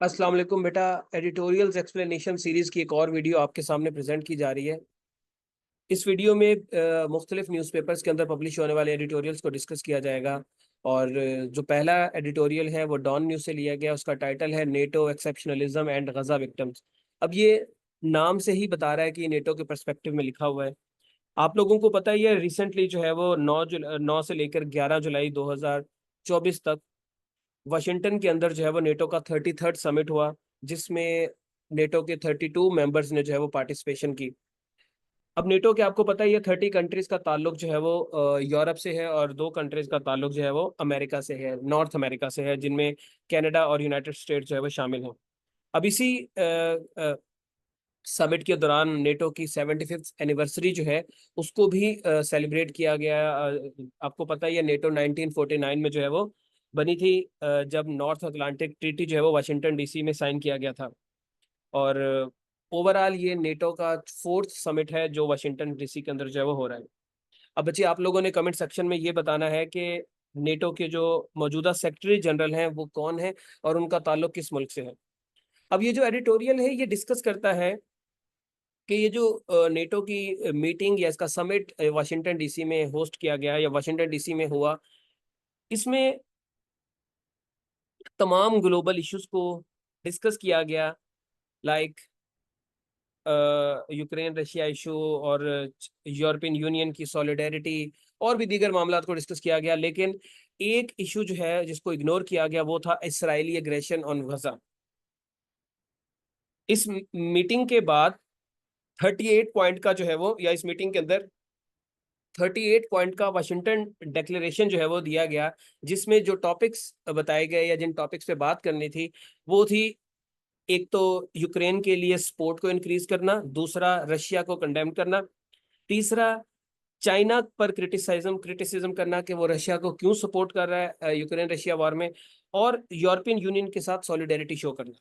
अस्सलाम वालेकुम बेटा। एडिटोरियल्स एक्सप्लेनेशन सीरीज की एक और वीडियो आपके सामने प्रेजेंट की जा रही है। इस वीडियो में मुख्तलिफ न्यूज़पेपर्स के अंदर पब्लिश होने वाले एडिटोरियल्स को डिस्कस किया जाएगा। और जो पहला एडिटोरियल है वो डॉन न्यूज़ से लिया गया। उसका टाइटल है NATO exceptionalism and Gaza victims. अब ये नाम से ही बता रहा है कि ये नेटो के पर्सपेक्टिव में लिखा हुआ है। आप लोगों को पता ही है, रिसेंटली जो है वो 9 से लेकर 11 जुलाई 2024 तक वाशिंगटन के अंदर जो है वो नेटो का 33rd समिट हुआ, जिसमें नेटो के 32 मेंबर्स ने जो है वो पार्टिसिपेशन की। अब नेटो के आपको पता ही है 30 कंट्रीज का ताल्लुक जो है वो यूरोप से है, और 2 कंट्रीज का ताल्लुक जो है वो अमेरिका से है, नॉर्थ अमेरिका से है, जिनमें कनाडा और यूनाइटेड स्टेट्स जो है वो शामिल हैं। अब इसी समिट के दौरान नेटो की 75th एनिवर्सरी जो है उसको भी सेलिब्रेट किया गया। आपको पता ही है नेटो 1949 में जो है वो बनी थी, जब नॉर्थ अटलांटिक ट्रीटी जो है वो वाशिंगटन डीसी में साइन किया गया था। और ओवरऑल ये नेटो का 4th समिट है जो वाशिंगटन डीसी के अंदर जो है वो हो रहा है। अब बच्चे आप लोगों ने कमेंट सेक्शन में ये बताना है कि नेटो के जो मौजूदा सेक्रेटरी जनरल हैं वो कौन है और उनका ताल्लुक किस मुल्क से है। अब ये जो एडिटोरियल है ये डिस्कस करता है कि ये जो नेटो की मीटिंग या इसका समिट वाशिंगटन डीसी में होस्ट किया गया या वाशिंगटन डीसी में हुआ, इसमें तमाम ग्लोबल इश्यूज को डिस्कस किया गया। लाइक यूक्रेन रशिया इशू, और यूरोपियन यूनियन की सॉलिडेरिटी, और भी दीगर मामला को डिस्कस किया गया। लेकिन एक इशू जो है जिसको इग्नोर किया गया वो था इसराइली एग्रेशन ऑन गजा। इस मीटिंग के बाद 38 पॉइंट का जो है वो, या इस मीटिंग के अंदर 38 पॉइंट का वाशिंगटन डिक्लेरेशन जो है वो दिया गया, जिसमें जो टॉपिक्स बताए गए या जिन टॉपिक्स पे बात करनी थी वो थी, एक तो यूक्रेन के लिए सपोर्ट को इंक्रीज करना, दूसरा रशिया को कंडेम करना, तीसरा चाइना पर क्रिटिसिज्म क्रिटिसिज्म करना कि वो रशिया को क्यों सपोर्ट कर रहा है यूक्रेन रशिया वॉर में, और यूरोपियन यूनियन के साथ सॉलिडेरिटी शो करना।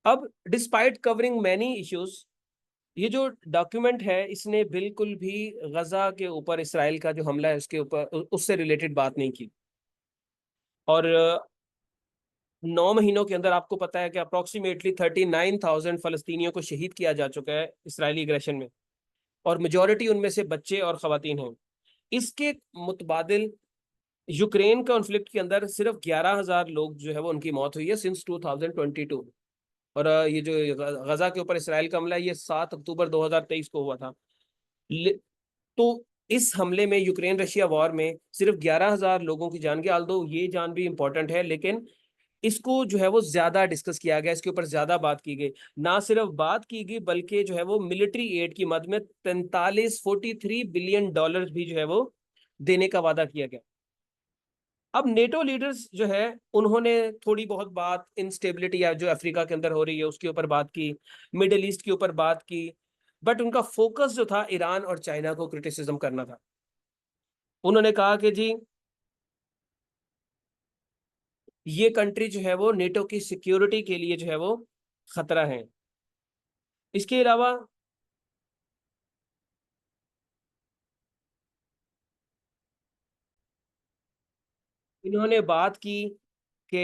अब डिस्पाइट कवरिंग मैनी इश्यूज, ये जो डॉक्यूमेंट है इसने बिल्कुल भी गजा के ऊपर इसराइल का जो हमला है उसके ऊपर उससे रिलेटेड बात नहीं की। और 9 महीनों के अंदर आपको पता है कि अप्रोक्सीमेटली 39,000 फलस्तीनियों को शहीद किया जा चुका है इसराइली एग्रेशन में, और मेजोरिटी उनमें से बच्चे और खवातीन हैं। इसके मुतबादिल यूक्रेन कॉन्फ्लिक्ट के अंदर सिर्फ 11,000 लोग जो है वो उनकी मौत हुई है सिंस 2022। और ये जो गजा के ऊपर इसराइल का हमला है ये 7 अक्टूबर 2023 को हुआ था। तो इस हमले में, यूक्रेन रशिया वॉर में, सिर्फ 11,000 लोगों की जान गई। आल्दो ये जान भी इंपॉर्टेंट है, लेकिन इसको जो है वो ज्यादा डिस्कस किया गया, इसके ऊपर ज्यादा बात की गई। ना सिर्फ बात की गई बल्कि जो है वो मिलिट्री एड की मद में 43 बिलियन डॉलर भी जो है वो देने का वादा किया गया। अब नेटो लीडर्स जो है उन्होंने थोड़ी बहुत बात इंस्टेबिलिटी या जो अफ्रीका के अंदर हो रही है उसके ऊपर बात की, मिडल ईस्ट के ऊपर बात की, बट उनका फोकस जो था ईरान और चाइना को क्रिटिसिज्म करना था। उन्होंने कहा कि जी ये कंट्री जो है वो नेटो की सिक्योरिटी के लिए जो है वो खतरा है। इसके अलावा इन्होंने बात की कि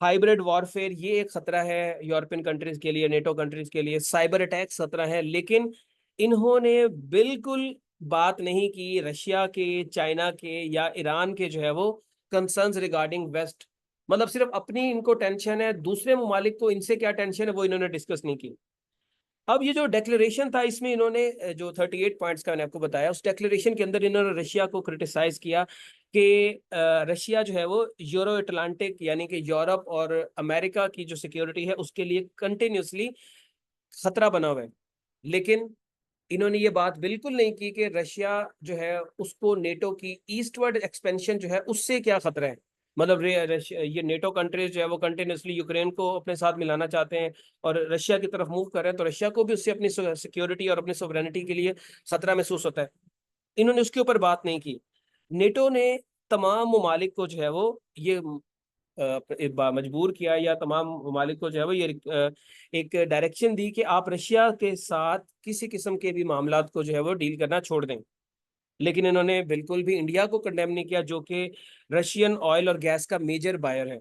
हाइब्रिड वॉरफेयर ये एक खतरा है यूरोपियन कंट्रीज के लिए, नेटो कंट्रीज के लिए साइबर अटैक खतरा है। लेकिन इन्होंने बिल्कुल बात नहीं की रशिया के, चाइना के या ईरान के जो है वो कंसर्न्स रिगार्डिंग वेस्ट। मतलब सिर्फ अपनी इनको टेंशन है, दूसरे ममालिक को इनसे क्या टेंशन है वो इन्होंने डिस्कस नहीं की। अब ये जो डिक्लेरेशन था इसमें इन्होंने जो 38 पॉइंट्स का मैंने आपको बताया, उस डिक्लेरेशन के अंदर इन्होंने रशिया को क्रिटिसाइज किया कि रशिया जो है वो यूरो अटलांटिक यानी कि यूरोप और अमेरिका की जो सिक्योरिटी है उसके लिए कंटिन्यूसली खतरा बना हुआ है। लेकिन इन्होंने ये बात बिल्कुल नहीं की कि रशिया जो है उसको नेटो की ईस्टवर्ड एक्सपेंशन जो है उससे क्या खतरा है। मतलब ये नेटो कंट्रीज जो है वो कंटिन्यूसली यूक्रेन को अपने साथ मिलाना चाहते हैं और रशिया की तरफ मूव कर रहे हैं, तो रशिया को भी उससे अपनी सिक्योरिटी और अपनी सोवरेनिटी के लिए खतरा महसूस होता है। इन्होंने उसके ऊपर बात नहीं की। नेटो ने तमाम ममालिक को जो है वो ये मजबूर किया, या तमाम ममालिक को जो है वो ये एक डायरेक्शन दी कि आप रशिया के साथ किसी किस्म के भी मामला को जो है वो डील करना छोड़ दें। लेकिन इन्होंने बिल्कुल भी इंडिया को कंडेम नहीं किया, जो कि रशियन ऑयल और गैस का मेजर बायर है।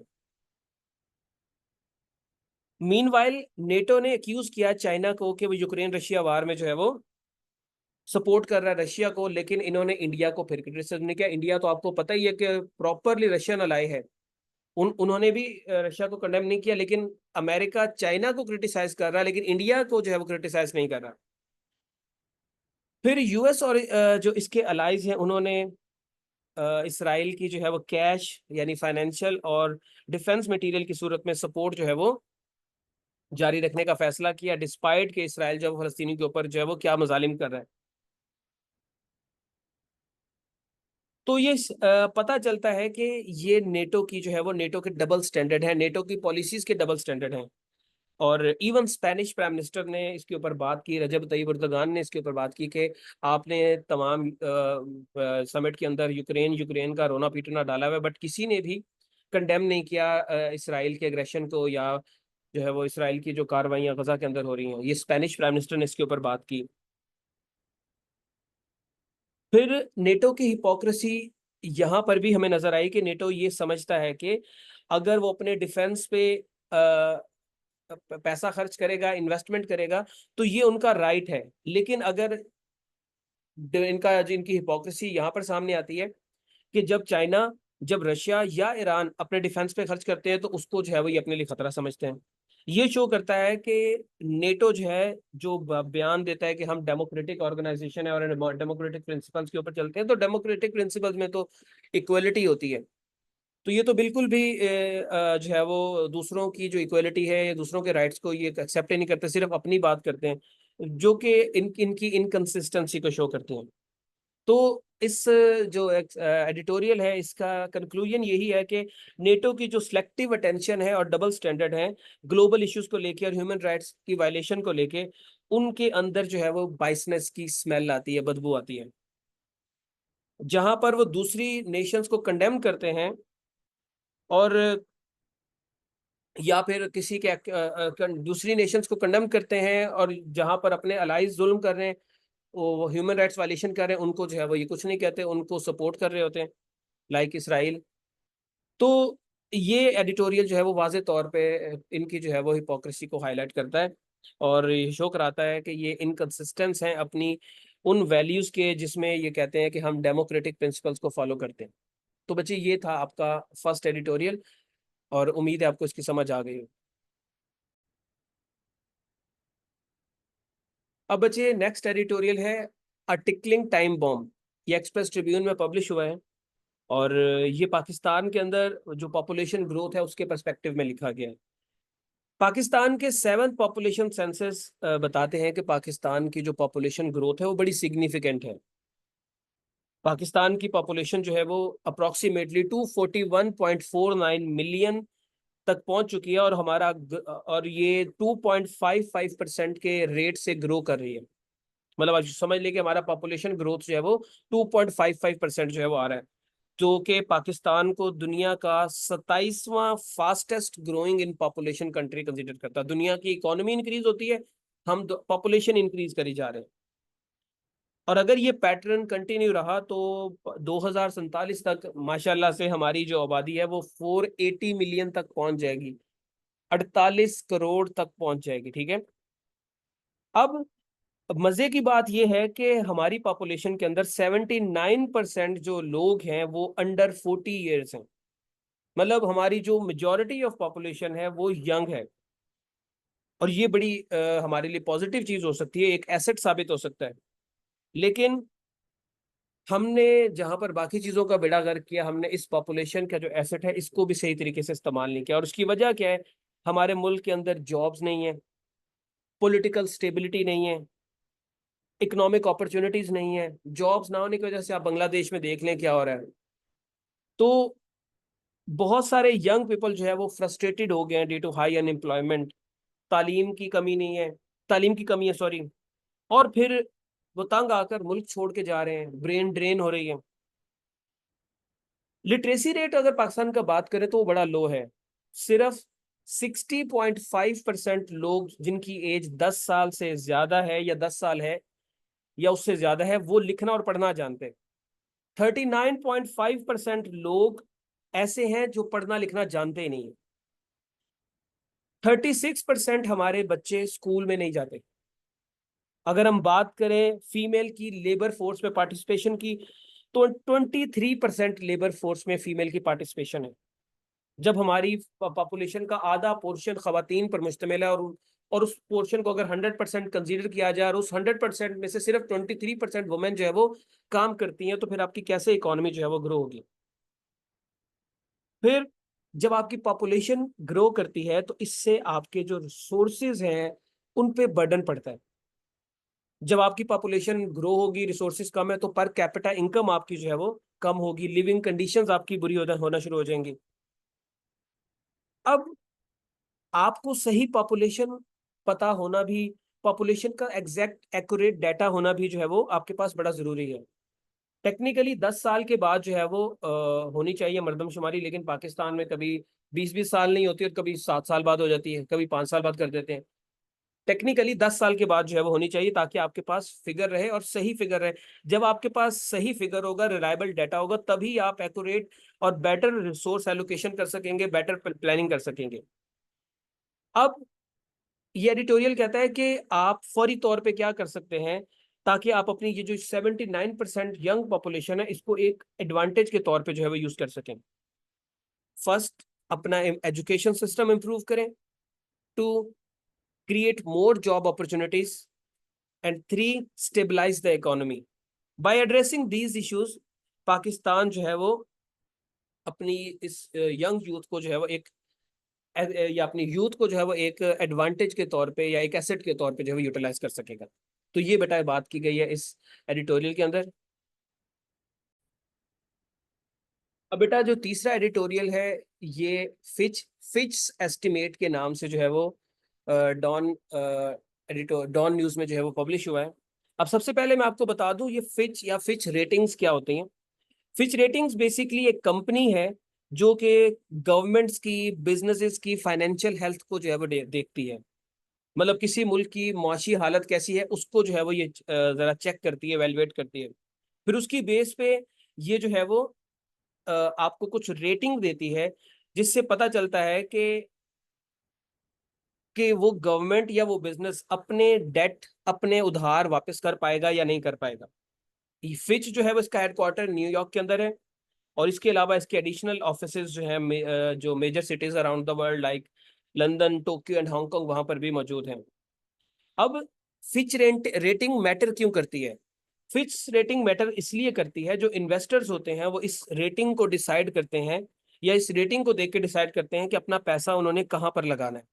मीनवाइल नेटो ने एक्यूज किया चाइना को कि वो यूक्रेन रशिया वार में जो है वो सपोर्ट कर रहा है रशिया को, लेकिन इन्होंने इंडिया को फिर क्रिटिसाइज नहीं किया। इंडिया तो आपको पता ही है कि प्रॉपरली रशियन अलाई है, उन्होंने भी रशिया को कंडेम नहीं किया, लेकिन अमेरिका चाइना को क्रिटिसाइज कर रहा है, लेकिन इंडिया को जो है वो क्रिटिसाइज नहीं कर रहा। फिर यूएस और जो इसके अलाइज हैं उन्होंने इसराइल की जो है वो कैश यानी फाइनेंशियल और डिफेंस मटेरियल की सूरत में सपोर्ट जो है वो जारी रखने का फैसला किया, डिस्पाइट कि इसराइल जो है फलस्तीनी के ऊपर जो है वो क्या मजालिम कर रहा है। तो ये पता चलता है कि ये नेटो की जो है वो नेटो के डबल स्टैंडर्ड है, नेटो की पॉलिसीज के डबल स्टैंडर्ड हैं। और इवन स्पेनिश प्राइम मिनिस्टर ने इसके ऊपर बात की, रजब तय्यब एर्दोगान ने इसके ऊपर बात की कि आपने तमाम समिट के अंदर यूक्रेन का रोना पीटना डाला हुआ है, बट किसी ने भी कंडेम नहीं किया इसराइल के एग्रेशन को, या जो है वो इसराइल की जो कार्रवाइयाँ गजा के अंदर हो रही हैं। ये स्पेनिश प्राइम मिनिस्टर ने इसके ऊपर बात की। फिर नेटो की हिपोक्रेसी यहाँ पर भी हमें नजर आई कि नेटो ये समझता है कि अगर वो अपने डिफेंस पे पैसा खर्च करेगा, इन्वेस्टमेंट करेगा, तो ये उनका राइट है। लेकिन अगर इनकी हिपोक्रेसी यहाँ पर सामने आती है कि जब रशिया या ईरान अपने डिफेंस पे खर्च करते हैं तो उसको जो है वो ये अपने लिए खतरा समझते हैं। ये शो करता है कि नेटो जो है जो बयान देता है कि हम डेमोक्रेटिक ऑर्गेनाइजेशन है और डेमोक्रेटिक प्रिंसिपल्स के ऊपर चलते हैं, तो डेमोक्रेटिक प्रिंसिपल्स में तो इक्वलिटी होती है। तो ये तो बिल्कुल भी जो है वो दूसरों की जो इक्वलिटी है या दूसरों के राइट्स को ये एक्सेप्ट ही नहीं करते, सिर्फ अपनी बात करते हैं, जो कि इनकी इनकंसिस्टेंसी को शो करते हैं। तो इस जो एडिटोरियल है इसका कंक्लूजन यही है कि नेटो की जो सिलेक्टिव अटेंशन है और डबल स्टैंडर्ड है ग्लोबल इश्यूज को लेके और ह्यूमन राइट्स की वायलेशन को लेके, उनके अंदर जो है वो बाइसनेस की स्मेल आती है, बदबू आती है। जहां पर वो दूसरी नेशंस को कंडेम करते हैं और या फिर किसी के दूसरी नेशंस को कंडेम करते हैं, और जहां पर अपने अलाइज जुल्म कर रहे हैं, वो ह्यूमन राइट्स वायलेशन कर रहे हैं, उनको जो है वो ये कुछ नहीं कहते, उनको सपोर्ट कर रहे होते हैं, लाइक इसराइल। तो ये एडिटोरियल जो है वो वाजे तौर पे इनकी जो है वो हिपोक्रेसी को हाईलाइट करता है और ये शो कराता है कि ये इनकंसिस्टेंस हैं अपनी उन वैल्यूज के जिसमें ये कहते हैं कि हम डेमोक्रेटिक प्रिंसिपल्स को फॉलो करते हैं। तो बच्चे ये था आपका फर्स्ट एडिटोरियल, और उम्मीद है आपको इसकी समझ आ गई हो। अब बच्चे नेक्स्ट एडिटोरियल है अ टिकलिंग टाइम बॉम्ब। ये एक्सप्रेस ट्रिब्यून में पब्लिश हुआ है, और ये पाकिस्तान के अंदर जो पॉपुलेशन ग्रोथ है उसके पर्सपेक्टिव में लिखा गया है। पाकिस्तान के 7th पॉपुलेशन सेंसस बताते हैं कि पाकिस्तान की जो पॉपुलेशन ग्रोथ है वो बड़ी सिग्निफिकेंट है। पाकिस्तान की पॉपुलेशन जो है वो अप्रोक्सीमेटली 241.49 तक पहुंच चुकी है, और और ये 2.55% के रेट से ग्रो कर रही है। मतलब आज समझ लें कि हमारा पॉपुलेशन ग्रोथ जो है वो 2.55% जो है वो आ रहा है, जो कि पाकिस्तान को दुनिया का 27वां fastest growing in population country consider करता है। दुनिया की इकोनॉमी इंक्रीज होती है, हम पॉपुलेशन इंक्रीज करी जा रहे हैं। और अगर ये पैटर्न कंटिन्यू रहा तो 2047 तक माशाल्लाह से हमारी जो आबादी है वो 480 मिलियन तक पहुंच जाएगी, 48 करोड़ तक पहुंच जाएगी। ठीक है। अब मजे की बात यह है कि हमारी पॉपुलेशन के अंदर 79% जो लोग हैं वो अंडर 40 ईयर्स हैं। मतलब हमारी जो मेजॉरिटी ऑफ पॉपुलेशन है वो यंग है, और ये बड़ी हमारे लिए पॉजिटिव चीज हो सकती है, एक एसेट साबित हो सकता है। लेकिन हमने जहां पर बाकी चीजों का बेड़ा गर्क किया, हमने इस पॉपुलेशन का जो एसेट है इसको भी सही तरीके से इस्तेमाल नहीं किया, और उसकी वजह क्या है? हमारे मुल्क के अंदर जॉब्स नहीं है, पॉलिटिकल स्टेबिलिटी नहीं है, इकोनॉमिक अपॉर्चुनिटीज नहीं है। जॉब्स ना होने की वजह से आप बांग्लादेश में देख लें क्या हो रहा है। तो बहुत सारे यंग पीपल जो है वो फ्रस्ट्रेटेड हो गए हैं ड्यू टू हाई अनएम्प्लॉयमेंट। तालीम की कमी नहीं है, तालीम की कमी है, सॉरी। और फिर वो तंग आकर मुल्क छोड़ के जा रहे हैं, ब्रेन ड्रेन हो रही है। लिटरेसी रेट अगर पाकिस्तान का बात करें तो वो बड़ा लो है। सिर्फ 60.5% लोग जिनकी एज 10 साल से ज्यादा है या 10 साल है या उससे ज्यादा है वो लिखना और पढ़ना जानते हैं। 39.5% लोग ऐसे हैं जो पढ़ना लिखना जानते ही नहीं है। 36% हमारे बच्चे स्कूल में नहीं जाते। अगर हम बात करें फीमेल की लेबर फोर्स में पार्टिसिपेशन की, तो 23% लेबर फोर्स में फीमेल की पार्टिसिपेशन है। जब हमारी पॉपुलेशन का आधा पोर्शन खवातीन पर मुश्तमिल है, और उस पोर्शन को अगर 100% कंसीडर किया जाए और उस 100% में से सिर्फ 23% वुमेन जो है वो काम करती हैं, तो फिर आपकी कैसे इकोनॉमी जो है वो ग्रो होगी। फिर जब आपकी पॉपुलेशन ग्रो करती है तो इससे आपके जो रिसोर्सेज हैं उन पे बर्डन पड़ता है। जब आपकी पॉपुलेशन ग्रो होगी, रिसोर्सेज कम है, तो पर कैपिटा इनकम आपकी जो है वो कम होगी, लिविंग कंडीशंस आपकी बुरी होना शुरू हो जाएंगी। अब आपको सही पॉपुलेशन पता होना भी, पॉपुलेशन का एग्जैक्ट एक्यूरेट डाटा होना भी जो है वो आपके पास बड़ा जरूरी है। टेक्निकली 10 साल के बाद जो है वो होनी चाहिए मर्दमशुमारी, लेकिन पाकिस्तान में कभी 20-20 साल नहीं होती और कभी 7 साल बाद हो जाती है, कभी 5 साल बाद कर देते हैं। टेक्निकली 10 साल के बाद जो है वो होनी चाहिए, ताकि आपके पास फिगर रहे और सही फिगर रहे। जब आपके पास सही फिगर होगा, रिलायबल डाटा होगा, तभी आप एक्यूरेट और बेटर रिसोर्स एलोकेशन कर सकेंगे, बेटर प्लानिंग कर सकेंगे। अब ये एडिटोरियल कहता है कि आप फौरी तौर पे क्या कर सकते हैं, ताकि आप अपनी ये जो 79% यंग पॉपुलेशन है इसको एक एडवांटेज के तौर पे जो है वो यूज कर सकें। फर्स्ट, अपना एजुकेशन सिस्टम इंप्रूव करें। Two, create more job opportunities. And three, stabilise the economy. By addressing these issues, Pakistan जो है वो अपनी इस यंग यूथ को जो है वो एक या अपनी यूथ को जो है वो एक एडवांटेज के तौर पे या एक एसेट के तौर पे जो है यूटिलाइज कर सकेगा। तो ये बेटा बात की गई है इस एडिटोरियल के अंदर। अब बेटा जो तीसरा एडिटोरियल है, ये फिच फिच एस्टिमेट के नाम से जो है वो डॉन डॉन न्यूज में जो है वो पब्लिश हुआ है। अब सबसे पहले मैं आपको बता दूं ये फिच या फिच रेटिंग्स क्या होती हैं। फिच रेटिंग्स बेसिकली एक कंपनी है जो कि गवर्नमेंट्स की, बिजनेसेस की फाइनेंशियल हेल्थ को जो है वो देखती है। मतलब किसी मुल्क की मुआशी हालत कैसी है उसको जो है वो ये जरा चेक करती है, एवेलुएट करती है। फिर उसकी बेस पे ये जो है वो आपको कुछ रेटिंग देती है, जिससे पता चलता है कि वो गवर्नमेंट या वो बिजनेस अपने डेट, अपने उधार वापस कर पाएगा या नहीं कर पाएगा। फिच जो है वो इसका हेडक्वार्टर न्यूयॉर्क के अंदर है, और इसके अलावा इसके एडिशनल ऑफिसेज जो हैं जो major cities around the world like London, Tokyo and Hong Kong, वहां पर भी मौजूद हैं। अब फिच रेटिंग मैटर क्यों करती है? फिच रेटिंग मैटर इसलिए करती है, जो इन्वेस्टर्स होते हैं वो इस रेटिंग को डिसाइड करते हैं, या इस रेटिंग को देख के डिसाइड करते हैं कि अपना पैसा उन्होंने कहाँ पर लगाना है।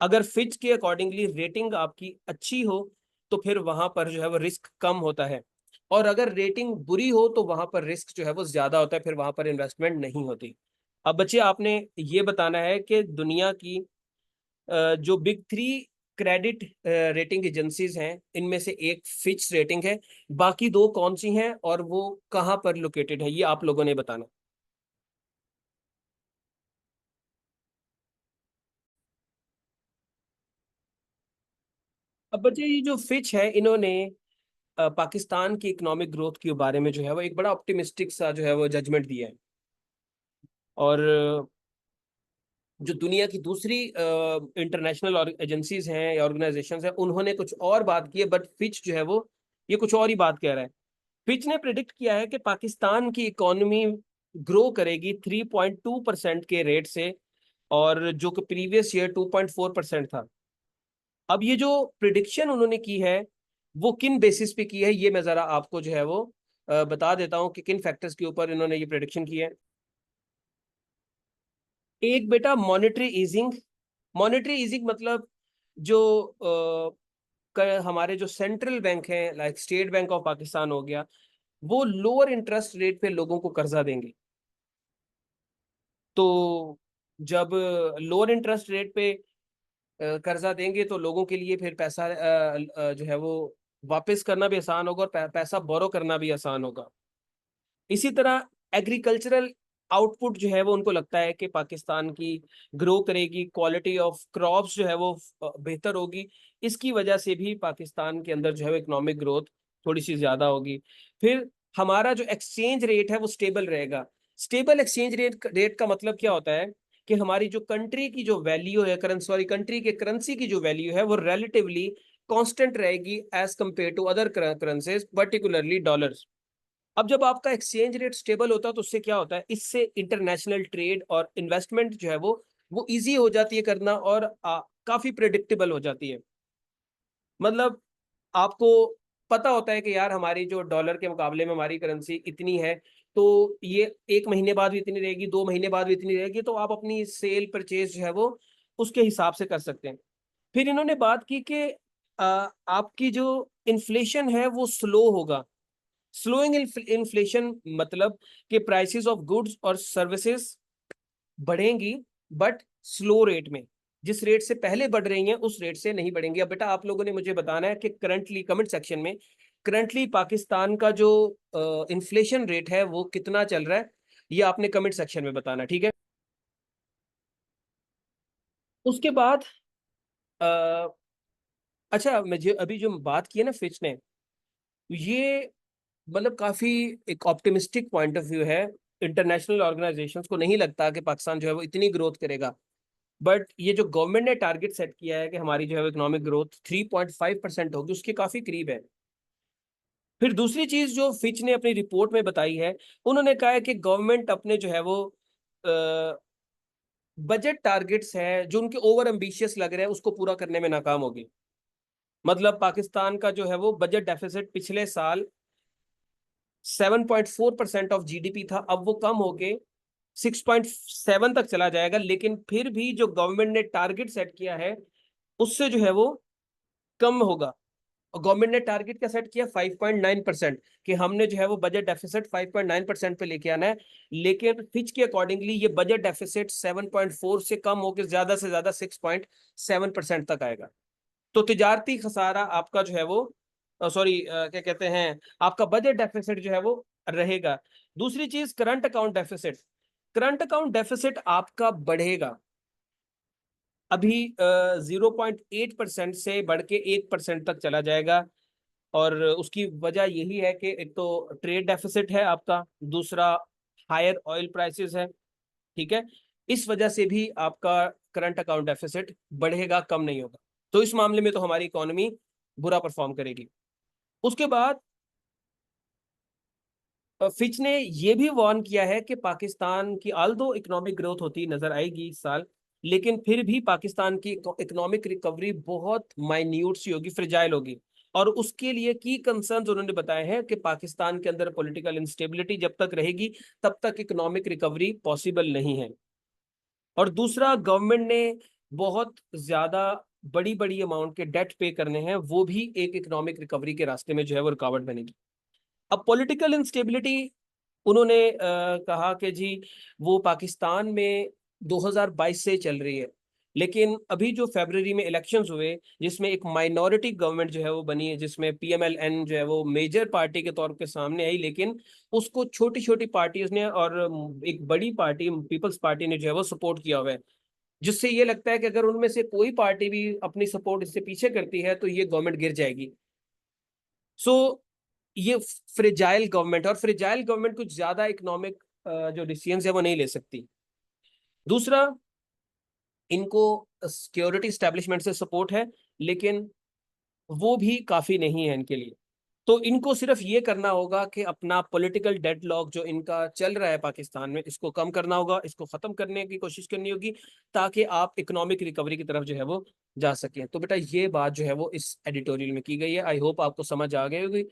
अगर फिच के अकॉर्डिंगली रेटिंग आपकी अच्छी हो तो फिर वहां पर जो है वो रिस्क कम होता है, और अगर रेटिंग बुरी हो तो वहां पर रिस्क जो है वो ज्यादा होता है, फिर वहां पर इन्वेस्टमेंट नहीं होती। अब बच्चे आपने ये बताना है कि दुनिया की जो big three credit rating agencies हैं, इनमें से एक फिच रेटिंग है, बाकी दो कौन सी हैं और वो कहाँ पर लोकेटेड है, ये आप लोगों ने बताना। अब बच्चे ये जो फिच है, इन्होंने पाकिस्तान की इकोनॉमिक ग्रोथ के बारे में जो है वो एक बड़ा ऑप्टिमिस्टिक सा जो है वो जजमेंट दिया है। और जो दुनिया की दूसरी इंटरनेशनल एजेंसीज हैं या ऑर्गेनाइजेशंस हैं, उन्होंने कुछ और बात की है, बट फिच जो है वो ये कुछ और ही बात कह रहा है। फिच ने प्रिडिक्ट किया है कि पाकिस्तान की इकोनॉमी ग्रो करेगी 3.2% के रेट से, और जो कि प्रीवियस ईयर 2.4% था। अब ये जो प्रिडिक्शन उन्होंने की है वो किन बेसिस पे की है, ये मैं जरा आपको जो है वो बता देता हूँ कि किन फैक्टर्स के ऊपर इन्होंने ये प्रिडिक्शन की है। एक बेटा मॉनेटरी ईजिंग। मॉनेटरी ईजिंग मतलब जो हमारे जो सेंट्रल बैंक हैं, like state bank of Pakistan हो गया, वो लोअर इंटरेस्ट रेट पे लोगों को कर्जा देंगे। तो जब लोअर इंटरेस्ट रेट पे कर्जा देंगे तो लोगों के लिए फिर पैसा जो है वो वापस करना भी आसान होगा, और पैसा बोरो करना भी आसान होगा। इसी तरह एग्रीकल्चरल आउटपुट जो है वो उनको लगता है कि पाकिस्तान की ग्रो करेगी, क्वालिटी ऑफ क्रॉप्स जो है वो बेहतर होगी। इसकी वजह से भी पाकिस्तान के अंदर जो है वो इकोनॉमिक ग्रोथ थोड़ी सी ज्यादा होगी। फिर हमारा जो एक्सचेंज रेट है वो स्टेबल रहेगा। स्टेबल एक्सचेंज रेट रेट का मतलब क्या होता है कि हमारी जो कंट्री की जो वैल्यू है, कंट्री के करेंसी की जो वैल्यू है वो रिलेटिवली कांस्टेंट रहेगी as compare to other currencies, particularly dollars. अब जब आपका एक्सचेंज रेट स्टेबल होता है तो उससे क्या होता है, इससे इंटरनेशनल ट्रेड और इन्वेस्टमेंट जो है वो इजी हो जाती है करना, और काफी प्रेडिक्टेबल हो जाती है। मतलब आपको पता होता है कि यार हमारी जो डॉलर के मुकाबले में हमारी करेंसी इतनी है, तो ये 1 महीने बाद भी इतनी रहेगी, 2 महीने बाद भी इतनी रहेगी, तो आप अपनी सेल परचेज जो है वो उसके हिसाब से कर सकते हैं। फिर इन्होंने बात की कि आपकी जो इन्फ्लेशन है वो स्लो होगा। स्लोइंग इन्फ्लेशन मतलब कि प्राइसेस ऑफ गुड्स और सर्विसेज बढ़ेंगी, बट स्लो रेट में। जिस रेट से पहले बढ़ रही हैं उस रेट से नहीं बढ़ेंगी। अब बेटा आप लोगों ने मुझे बताना है कि करंटली कमेंट सेक्शन में करंटली पाकिस्तान का जो इन्फ्लेशन रेट है वो कितना चल रहा है, ये आपने कमेंट सेक्शन में बताना, ठीक है। उसके बाद अ, अच्छा, मुझे अभी जो बात की है ना फिच ने, ये मतलब काफी एक ऑप्टिमिस्टिक पॉइंट ऑफ व्यू है। इंटरनेशनल ऑर्गेनाइजेशंस को नहीं लगता कि पाकिस्तान जो है वो इतनी ग्रोथ करेगा, बट ये जो गवर्नमेंट ने टारगेट सेट किया है कि हमारी जो है इकोनॉमिक ग्रोथ 3.5% होगी, उसके काफी करीब है। फिर दूसरी चीज जो फिच ने अपनी रिपोर्ट में बताई है, उन्होंने कहा है कि गवर्नमेंट अपने जो है वो बजट टारगेट्स है जो उनके ओवर एम्बिशियस लग रहे हैं उसको पूरा करने में नाकाम होगी। मतलब पाकिस्तान का जो है वो बजट डेफिसिट पिछले साल 7.4% ऑफ जीडीपी था, अब वो कम होके 6.7 तक चला जाएगा। लेकिन फिर भी जो गवर्नमेंट ने टारगेट सेट किया है उससे जो है वो कम होगा। और गवर्नमेंट ने टारगेट क्या सेट किया, 5.9%, कि हमने जो है वो बजट डेफिसिट 5.9% पे लेके आना है। लेकिन फिच के अकॉर्डिंगली ये बजट डेफिसिट 7.4 से कम होकर ज्यादा से ज्यादा 6.7% तक आएगा। तो तिजारती खसारा आपका जो है वो सॉरी क्या कहते हैं, आपका बजट डेफिसिट जो है वो रहेगा। दूसरी चीज current account deficit, current account deficit आपका बढ़ेगा। अभी 0.8% से बढ़ के 1% तक चला जाएगा। और उसकी वजह यही है कि एक तो ट्रेड डेफिसिट है आपका, दूसरा हायर ऑयल प्राइसेस है, ठीक है। इस वजह से भी आपका करंट अकाउंट डेफिसिट बढ़ेगा, कम नहीं होगा। तो इस मामले में तो हमारी इकोनॉमी बुरा परफॉर्म करेगी। उसके बाद फिच ने यह भी वार्न किया है कि पाकिस्तान की आल्दो इकोनॉमिक ग्रोथ होती नजर आएगी इस साल, लेकिन फिर भी पाकिस्तान की इकोनॉमिक रिकवरी बहुत माइन्यूट सी होगी, फ्रेजाइल होगी। और उसके लिए की कंसर्न्स उन्होंने बताए हैं कि पाकिस्तान के अंदर पॉलिटिकल इंस्टेबिलिटी जब तक रहेगी तब तक इकोनॉमिक रिकवरी पॉसिबल नहीं है। और दूसरा, गवर्नमेंट ने बहुत ज्यादा बड़ी बड़ी अमाउंट के डेट पे करने हैं, वो भी एक इकोनॉमिक रिकवरी के रास्ते में जो है वो रुकावट बनेगी। अब पॉलिटिकल इंस्टेबिलिटी, उन्होंने कहा कि जी वो पाकिस्तान में 2022 से चल रही है, लेकिन अभी जो फरवरी में इलेक्शंस हुए जिसमें एक माइनॉरिटी गवर्नमेंट जो है वो बनी है, जिसमें पीएमएलएन जो है वो मेजर पार्टी के तौर पे सामने आई, लेकिन उसको छोटी छोटी पार्टीज ने और एक बड़ी पार्टी पीपल्स पार्टी ने जो है वो सपोर्ट किया हुआ है। जिससे ये लगता है कि अगर उनमें से कोई पार्टी भी अपनी सपोर्ट इससे पीछे करती है तो ये गवर्नमेंट गिर जाएगी। सो ये फ्रेजाइल गवर्नमेंट, और फ्रेजाइल गवर्नमेंट कुछ ज्यादा इकोनॉमिक जो डिसीजंस है वो नहीं ले सकती। दूसरा, इनको सिक्योरिटी स्टैब्लिशमेंट से सपोर्ट है, लेकिन वो भी काफी नहीं है इनके लिए। तो इनको सिर्फ ये करना होगा कि अपना पॉलिटिकल डेडलॉक जो इनका चल रहा है पाकिस्तान में, इसको कम करना होगा, इसको खत्म करने की कोशिश करनी होगी, ताकि आप इकोनॉमिक रिकवरी की तरफ जो है वो जा सकें। तो बेटा ये बात जो है वो इस एडिटोरियल में की गई है, आई होप आपको समझ आ गई होगी।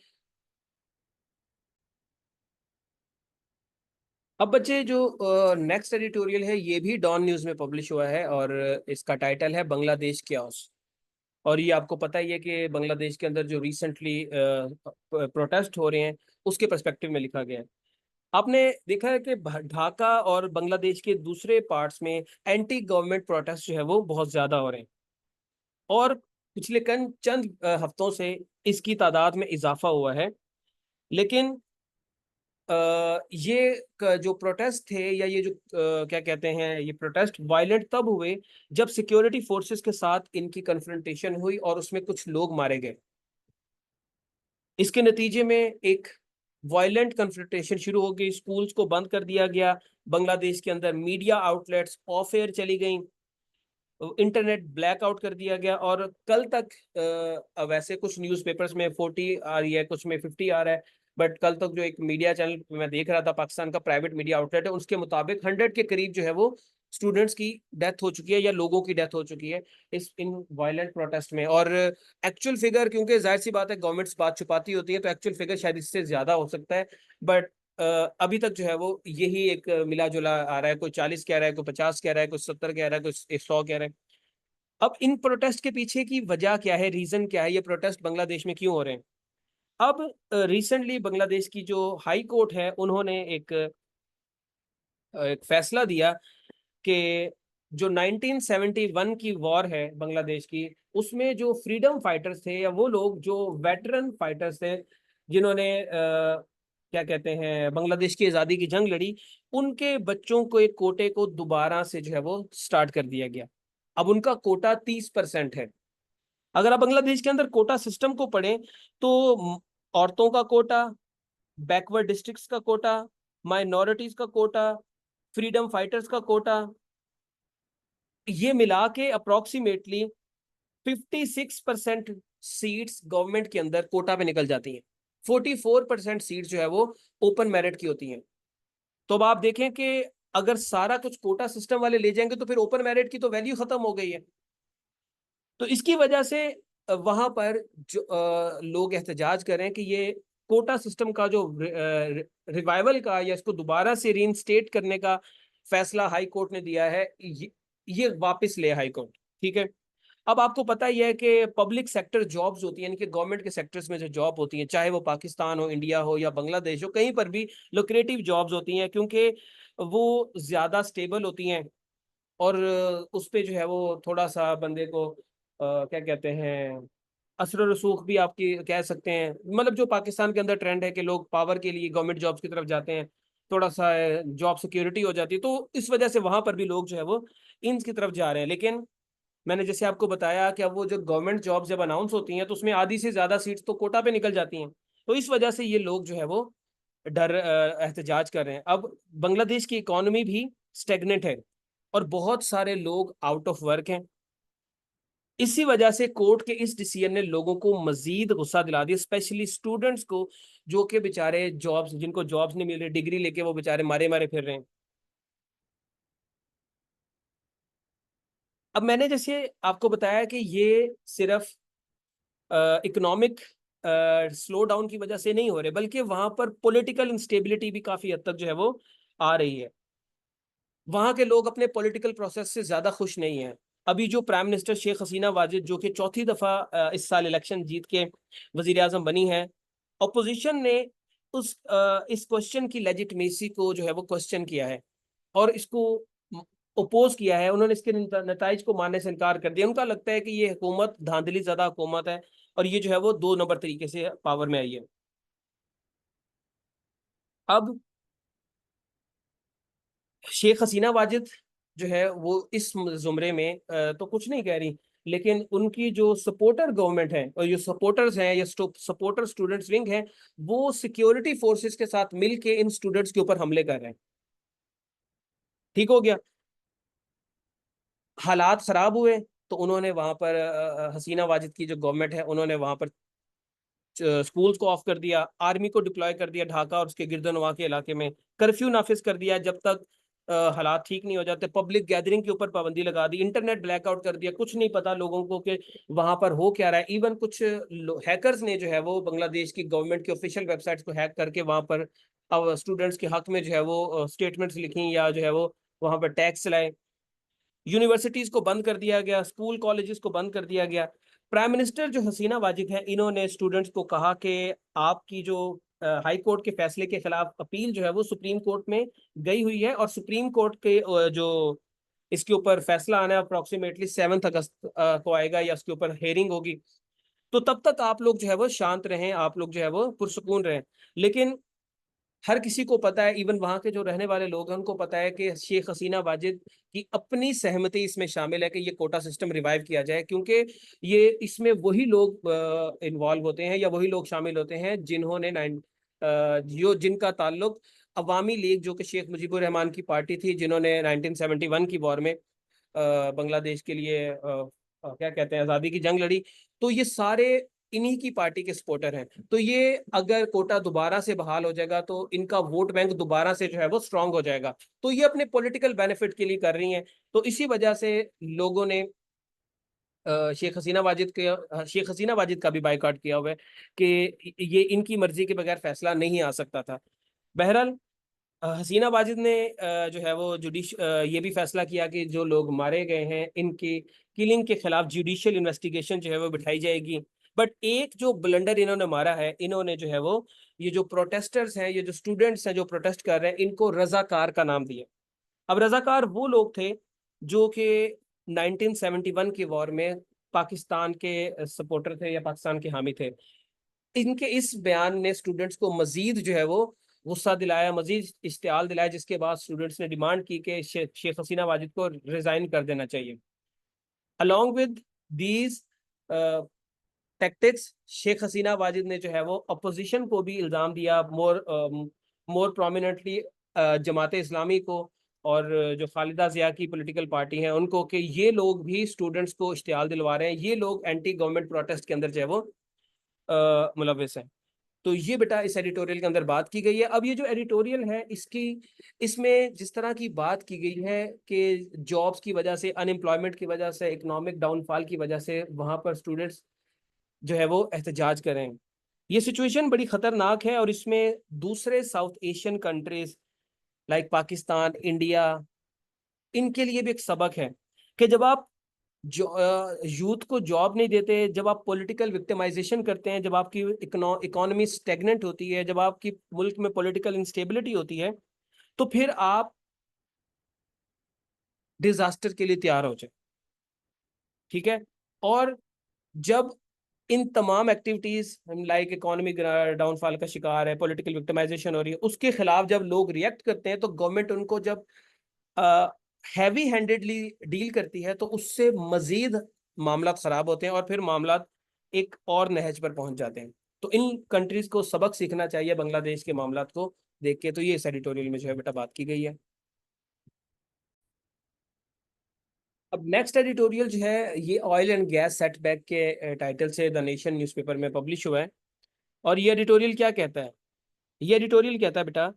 अब बच्चे जो नेक्स्ट एडिटोरियल है ये भी डॉन न्यूज में पब्लिश हुआ है, और इसका टाइटल है बांग्लादेश क्याओस। और ये आपको पता ही है कि बांग्लादेश के अंदर जो रिसेंटली प्रोटेस्ट हो रहे हैं उसके पर्सपेक्टिव में लिखा गया है। आपने देखा है कि ढाका और बांग्लादेश के दूसरे पार्ट्स में एंटी गवर्नमेंट प्रोटेस्ट जो है वो बहुत ज्यादा हो रहे हैं, और पिछले चंद हफ्तों से इसकी तादाद में इजाफा हुआ है। लेकिन ये जो प्रोटेस्ट थे, या ये जो क्या कहते हैं, ये प्रोटेस्ट वायलेंट तब हुए जब सिक्योरिटी फोर्सेस के साथ इनकी कन्फ्रंटेशन हुई और उसमें कुछ लोग मारे गए। इसके नतीजे में एक वायलेंट कन्फ्रंटेशन शुरू हो गई, स्कूल्स को बंद कर दिया गया, बांग्लादेश के अंदर मीडिया आउटलेट्स ऑफ एयर चली गई, इंटरनेट ब्लैकआउट कर दिया गया। और कल तक वैसे कुछ न्यूज़पेपर्स में 40 आ रही है, कुछ में 50 आ रहा है, बट कल तक जो एक मीडिया चैनल मैं देख रहा था, पाकिस्तान का प्राइवेट मीडिया आउटलेट है, उसके मुताबिक 100 के करीब जो है वो स्टूडेंट्स की डेथ हो चुकी है या लोगों की डेथ हो चुकी है इस इन वायलेंट प्रोटेस्ट में। और एक्चुअल फिगर, क्योंकि जाहिर सी बात है गवर्नमेंट्स बात छुपाती होती है, तो एक्चुअल फिगर शायद इससे ज्यादा हो सकता है, बट अभी तक जो है वो यही एक मिला जुला आ रहा है। कोई 40 कह रहा है, कोई 50 कह रहा है, कोई 70 कह रहा है, कोई 100 कह रहा है। अब इन प्रोटेस्ट के पीछे की वजह क्या है, रीजन क्या है, ये प्रोटेस्ट बांग्लादेश में क्यों हो रहे हैं? अब रिसेंटली बांग्लादेश की जो हाई कोर्ट है, उन्होंने एक फैसला दिया कि जो 1971 की वॉर है बांग्लादेश की, उसमें जो फ्रीडम फाइटर्स थे या वो लोग जो वेटरन फाइटर्स थे जिन्होंने क्या कहते हैं बांग्लादेश की आज़ादी की जंग लड़ी, उनके बच्चों को एक कोटे को दोबारा से जो है वो स्टार्ट कर दिया गया। अब उनका कोटा 30% है। अगर आप बांग्लादेश के अंदर कोटा सिस्टम को पढ़ें तो औरतों का कोटा, बैकवर्ड डिस्ट्रिक्ट्स का कोटा, माइनॉरिटीज का कोटा, फ्रीडम फाइटर्स का कोटा, ये मिला के अप्रोक्सीमेटली 56% सीट्स गवर्नमेंट के अंदर कोटा पे निकल जाती हैं। 44% सीट्स जो है वो ओपन मेरिट की होती हैं। तो अब आप देखें कि अगर सारा कुछ कोटा सिस्टम वाले ले जाएंगे तो फिर ओपन मेरिट की तो वैल्यू खत्म हो गई है। तो इसकी वजह से वहां पर जो लोग एहतजाज कर रहे हैं कि ये कोटा सिस्टम का जो रिवाइवल का या इसको दोबारा से रीइंस्टेट करने का फैसला हाई कोर्ट ने दिया है, ये वापस ले हाई कोर्ट। ठीक है। अब आपको पता ही है कि पब्लिक सेक्टर जॉब्स होती हैं, यानी कि गवर्नमेंट के सेक्टर्स में जो जॉब होती हैं, चाहे वो पाकिस्तान हो, इंडिया हो या बांग्लादेश हो, कहीं पर भी लुक्रेटिव जॉब्स होती हैं, क्योंकि वो ज्यादा स्टेबल होती हैं और उस पे जो है वो थोड़ा सा बंदे को क्या कहते हैं असर रसूख भी आपकी कह सकते हैं। मतलब जो पाकिस्तान के अंदर ट्रेंड है कि लोग पावर के लिए गवर्नमेंट जॉब्स की तरफ जाते हैं, थोड़ा सा जॉब सिक्योरिटी हो जाती है, तो इस वजह से वहां पर भी लोग जो है वो इन की तरफ जा रहे हैं। लेकिन मैंने जैसे आपको बताया कि अब वो जो गवर्नमेंट जॉब जब अनाउंस होती हैं तो उसमें आधी से ज्यादा सीट्स तो कोटा पे निकल जाती हैं। तो इस वजह से ये लोग जो है वो एहतजाज कर रहे हैं। अब बांग्लादेश की इकोनॉमी भी स्टेगनेंट है और बहुत सारे लोग आउट ऑफ वर्क हैं। इसी वजह से कोर्ट के इस डिसीजन ने लोगों को मजीद गुस्सा दिला दिया, स्पेशली स्टूडेंट्स को, जो कि बेचारे जॉब्स, जिनको जॉब्स नहीं मिल रही, डिग्री लेके वो बेचारे मारे मारे फिर रहे हैं। अब मैंने जैसे आपको बताया कि ये सिर्फ इकोनॉमिक स्लो डाउन की वजह से नहीं हो रहे, बल्कि वहां पर पॉलिटिकल इंस्टेबिलिटी भी काफी हद तक जो है वो आ रही है। वहां के लोग अपने पॉलिटिकल प्रोसेस से ज्यादा खुश नहीं है। अभी जो प्राइम मिनिस्टर शेख हसीना वाजिद, जो कि चौथी दफा इस साल इलेक्शन जीत के वजीर आजम बनी है, अपोजिशन ने इस क्वेश्चन की लेजिटिमेसी को जो है वो क्वेश्चन किया है और इसको ओपोज किया है। उन्होंने इसके नतज को मानने से इनकार कर दिया। उनका लगता है कि ये हुकूमत धांधली ज्यादा हुकूमत है और ये जो है वो 2 नंबर तरीके से पावर में आई है। अब शेख हसीना वाजिद जो है वो इस जुमरे में तो कुछ नहीं कह रही, लेकिन उनकी जो सपोर्टर गवर्नमेंट है और जो सपोर्टर्स हैं या सपोर्टर स्टूडेंट्स विंग है, वो सिक्योरिटी फोर्सेस के साथ मिलके इन स्टूडेंट्स के ऊपर हमले कर रहे हैं। ठीक हो गया। हालात खराब हुए तो उन्होंने वहां पर हसीना वाजिद की जो गवर्नमेंट है, उन्होंने वहां पर स्कूल्स को ऑफ कर दिया, आर्मी को डिप्लॉय कर दिया ढाका और उसके गिरदनवा के इलाके में, कर्फ्यू नाफिज कर दिया जब तक हालात ठीक नहीं हो जाते, पब्लिक गैदरिंग के ऊपर पाबंदी लगा दी, इंटरनेट ब्लैकआउट कर दिया, कुछ नहीं पता लोगों को कि वहां पर हो क्या रहा है। इवन कुछ हैकर्स ने जो है वो बांग्लादेश की गवर्नमेंट की ऑफिशियल वेबसाइट्स को हैक करके वहां पर अब स्टूडेंट्स के हक में जो है वो स्टेटमेंट्स लिखी या जो है वो वहां पर टैक्स चलाए। यूनिवर्सिटीज को बंद कर दिया गया, स्कूल कॉलेजेस को बंद कर दिया गया। प्राइम मिनिस्टर जो हसीना वाजिद है, इन्होंने स्टूडेंट्स को कहा कि आपकी जो हाई कोर्ट के फैसले के खिलाफ अपील जो है वो सुप्रीम कोर्ट में गई हुई है और सुप्रीम कोर्ट के जो इसके ऊपर फैसला आना है अप्रोक्सीमेटली 7 अगस्त को आएगा या इसके ऊपर हेयरिंग होगी। तो तब तक आप लोग जो है वो शांत रहें, आप लोग जो है वो पुरसुकून रहें। लेकिन हर किसी को पता है, इवन वहां के जो रहने वाले लोग हैं उनको पता है कि शेख हसीना वाजिद की अपनी सहमति इसमें शामिल है कि ये कोटा सिस्टम रिवाइव किया जाए, क्योंकि ये इसमें वही लोग इन्वॉल्व होते हैं या वही लोग शामिल होते हैं जिन्होंने जो जिनका ताल्लुक अवामी लीग, जो कि शेख मुजीबुर रहमान की पार्टी थी, जिन्होंने 1971 की वॉर में बांग्लादेश के लिए क्या कहते हैं, आज़ादी की जंग लड़ी। तो ये सारे इन्हीं की पार्टी के सपोर्टर हैं। तो ये अगर कोटा दोबारा से बहाल हो जाएगा तो इनका वोट बैंक दोबारा से जो है वो स्ट्रांग हो जाएगा। तो ये अपने पॉलिटिकल बेनिफिट के लिए कर रही हैं। तो इसी वजह से लोगों ने शेख हसीना वाजिद का भी बायकॉट किया हुआ है कि ये इनकी मर्जी के बगैर फैसला नहीं आ सकता था। बहरहाल हसीना वाजिद ने जो है वो ये भी फैसला किया कि जो लोग मारे गए हैं इनकी किलिंग के खिलाफ जुडिशियल इन्वेस्टिगेशन जो है वो बिठाई जाएगी। बट एक जो ब्लंडर इन्होंने मारा है, इन्होंने जो है वो ये जो प्रोटेस्टर्स हैं, ये जो स्टूडेंट्स हैं जो प्रोटेस्ट कर रहे हैं, इनको रजाकार का नाम दिया। अब रजाकार वो लोग थे जो कि 1971 की वॉर में पाकिस्तान के सपोर्टर थे या पाकिस्तान के हामी थे। इनके इस बयान ने स्टूडेंट्स को मजीद जो है वो गुस्सा दिलाया, मजीद इश्तियाल दिलाया, जिसके बाद स्टूडेंट्स ने डिमांड की कि शेख हसीना वाजिद को रिजाइन कर देना चाहिए। Along with these tactics, Sheikh Hasina Wajed ने जो है वो अपोजिशन को भी इल्ज़ाम दिया, मोर प्रोमिनेंटली जमात इस्लामी को और जो खालिदा जिया की पॉलिटिकल पार्टी है उनको, कि ये लोग भी स्टूडेंट्स को इश्तियाल दिलवा रहे हैं, ये लोग एंटी गवर्नमेंट प्रोटेस्ट के अंदर जो है वो मुलविस हैं। तो ये बेटा इस एडिटोरियल के अंदर बात की गई है। अब ये जो एडिटोरियल है इसमें जिस तरह की बात की गई है कि जॉब्स की वजह से, अनएम्प्लॉयमेंट की वजह से, इकोनॉमिक डाउनफॉल की वजह से वहां पर स्टूडेंट्स जो है वो एहतजाज करें, ये सिचुएशन बड़ी खतरनाक है। और इसमें दूसरे south Asian countries like Pakistan, India, इनके लिए भी एक सबक है कि जब आप जो यूथ को जॉब नहीं देते, जब आप पॉलिटिकल विक्टिमाइजेशन करते हैं, जब आपकी इकोनॉमी स्टेगनेंट होती है, जब आपकी मुल्क में पॉलिटिकल इंस्टेबिलिटी होती है, तो फिर आप डिजास्टर के लिए तैयार हो जाए। ठीक है। और जब इन तमाम एक्टिविटीज लाइक इकोनॉमिक डाउनफॉल का शिकार है, पॉलिटिकल विक्टिमाइजेशन हो रही है, उसके खिलाफ जब लोग रिएक्ट करते हैं तो गवर्नमेंट उनको जब हैवी हैंडेडली डील करती है तो उससे मजीद मामला खराब होते हैं और फिर मामला एक और नहज पर पहुंच जाते हैं। तो इन कंट्रीज को सबक सीखना चाहिए बांग्लादेश के मामला को देख के। तो ये इस एडिटोरियल में जो है बेटा बात की गई है। अब नेक्स्ट एडिटोरियल जो है ये ऑयल एंड गैस सेटबैक के टाइटल से द नेशन न्यूज़पेपर में पब्लिश हुआ है। और ये एडिटोरियल क्या कहता है? ये एडिटोरियल कहता है बेटा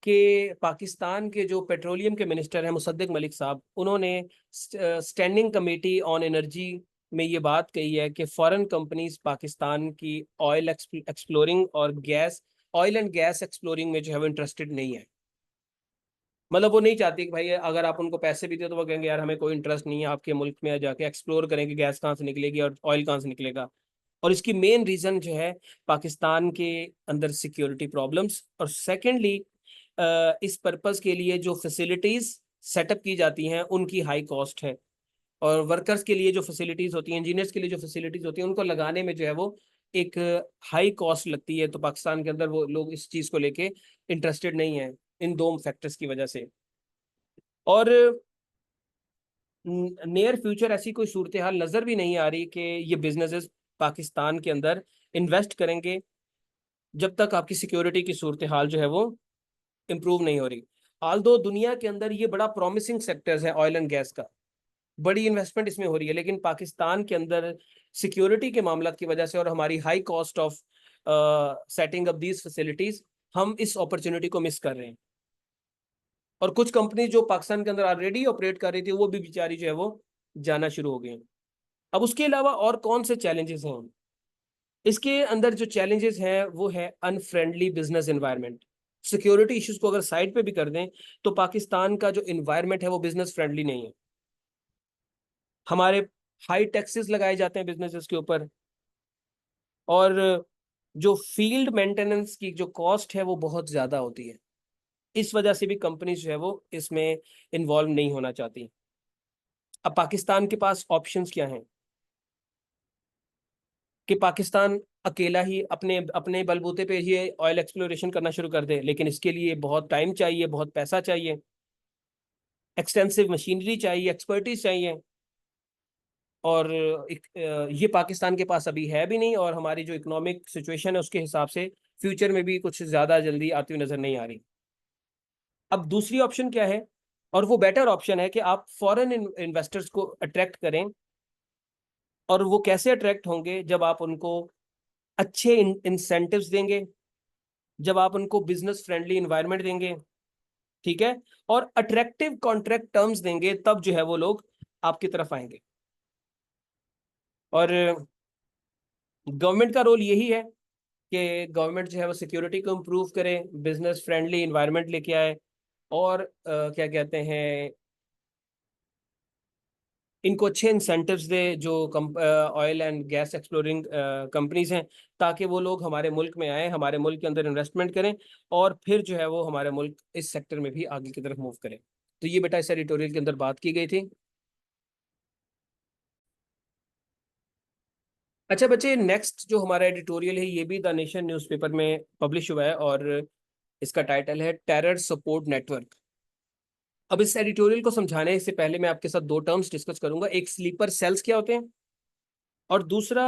कि पाकिस्तान के जो पेट्रोलियम के मिनिस्टर हैं मुसद्दिक मलिक साहब, उन्होंने स्टैंडिंग कमेटी ऑन एनर्जी में ये बात कही है कि फॉरेन कंपनीज पाकिस्तान की ऑयल एक्सप्लोरिंग और gas, oil and gas exploring में जो है वो इंटरेस्टेड नहीं है। मतलब वो नहीं चाहती कि भाई अगर आप उनको पैसे भी दे तो वो कहेंगे यार हमें कोई इंटरेस्ट नहीं है आपके मुल्क में जाके एक्सप्लोर करेंगे गैस कहाँ से निकलेगी और ऑयल कहाँ से निकलेगा। और इसकी मेन रीजन जो है पाकिस्तान के अंदर सिक्योरिटी प्रॉब्लम्स, और सेकेंडली इस पर्पस के लिए जो फैसिलिटीज सेटअप की जाती हैं उनकी हाई कॉस्ट है। और वर्कर्स के लिए जो फैसिलिटीज होती हैं, इंजीनियर्स के लिए जो फैसिलिटीज होती हैं, उनको लगाने में जो है वो एक हाई कॉस्ट लगती है। तो पाकिस्तान के अंदर वो लोग इस चीज़ को लेके इंटरेस्टेड नहीं है इन दो फैक्टर्स की वजह से। और नियर फ्यूचर ऐसी कोई सूरत हाल नज़र भी नहीं आ रही कि ये बिजनेसेस पाकिस्तान के अंदर इन्वेस्ट करेंगे जब तक आपकी सिक्योरिटी की सूरत हाल जो है वो इम्प्रूव नहीं हो रही। आल्दो दुनिया के अंदर ये बड़ा प्रॉमिसिंग सेक्टर्स है ऑयल एंड गैस का, बड़ी इन्वेस्टमेंट इसमें हो रही है, लेकिन पाकिस्तान के अंदर सिक्योरिटी के मामला की वजह से और हमारी high cost of setting up these facilities, हम इस अपॉर्चुनिटी को मिस कर रहे हैं। और कुछ कंपनी जो पाकिस्तान के अंदर ऑलरेडी ऑपरेट कर रही थी वो भी बेचारी जो है वो जाना शुरू हो गई हैं। अब उसके अलावा और कौन से चैलेंजेस हैं? इसके अंदर जो चैलेंजेस हैं वो है unfriendly business environment. Security issues को अगर साइड पे भी कर दें तो पाकिस्तान का जो इन्वायरमेंट है वो बिजनेस फ्रेंडली नहीं है। हमारे हाई टैक्सेस लगाए जाते हैं बिजनेसेस के ऊपर, और जो फील्ड मेंटेनेंस की जो कॉस्ट है वो बहुत ज़्यादा होती है। इस वजह से भी कंपनीज जो है वो इसमें इन्वॉल्व नहीं होना चाहती। अब पाकिस्तान के पास ऑप्शंस क्या हैं कि पाकिस्तान अकेला ही अपने अपने बलबूते पे ही ऑयल एक्सप्लोरेशन करना शुरू कर दे, लेकिन इसके लिए बहुत टाइम चाहिए, बहुत पैसा चाहिए, एक्सटेंसिव मशीनरी चाहिए, एक्सपर्टीज चाहिए। और ये पाकिस्तान के पास अभी है भी नहीं, और हमारी जो इकोनॉमिक सिचुएशन है उसके हिसाब से फ्यूचर में भी कुछ ज्यादा जल्दी आती हुई नजर नहीं आ रही। अब दूसरी ऑप्शन क्या है, और वो बेटर ऑप्शन है कि आप फॉरेन इन्वेस्टर्स को अट्रैक्ट करें। और वो कैसे अट्रैक्ट होंगे, जब आप उनको अच्छे इंसेंटिव्स देंगे, जब आप उनको बिजनेस फ्रेंडली इन्वायरमेंट देंगे, ठीक है, और अट्रैक्टिव कॉन्ट्रैक्ट टर्म्स देंगे, तब जो है वो लोग आपकी तरफ आएंगे। और गवर्नमेंट का रोल यही है कि गवर्नमेंट जो है वो सिक्योरिटी को इम्प्रूव करे, बिजनेस फ्रेंडली इन्वायरमेंट लेके आए, और क्या कहते हैं, इनको अच्छे इंसेंटिव्स दे जो oil and gas exploring companies हैं, ताकि वो लोग हमारे मुल्क में आए, हमारे मुल्क के अंदर इन्वेस्टमेंट करें, और फिर जो है वो हमारे मुल्क इस सेक्टर में भी आगे की तरफ मूव करें। तो ये बेटा इस एडिटोरियल के अंदर बात की गई थी। अच्छा बच्चे, नेक्स्ट जो हमारा एडिटोरियल है ये भी द नेशन न्यूज़पेपर में पब्लिश हुआ है, और इसका टाइटल है टेरर सपोर्ट नेटवर्क। अब इस एडिटोरियल को समझाने से पहले मैं आपके साथ दो टर्म्स डिस्कस करूंगा, एक स्लीपर सेल्स क्या होते हैं, और दूसरा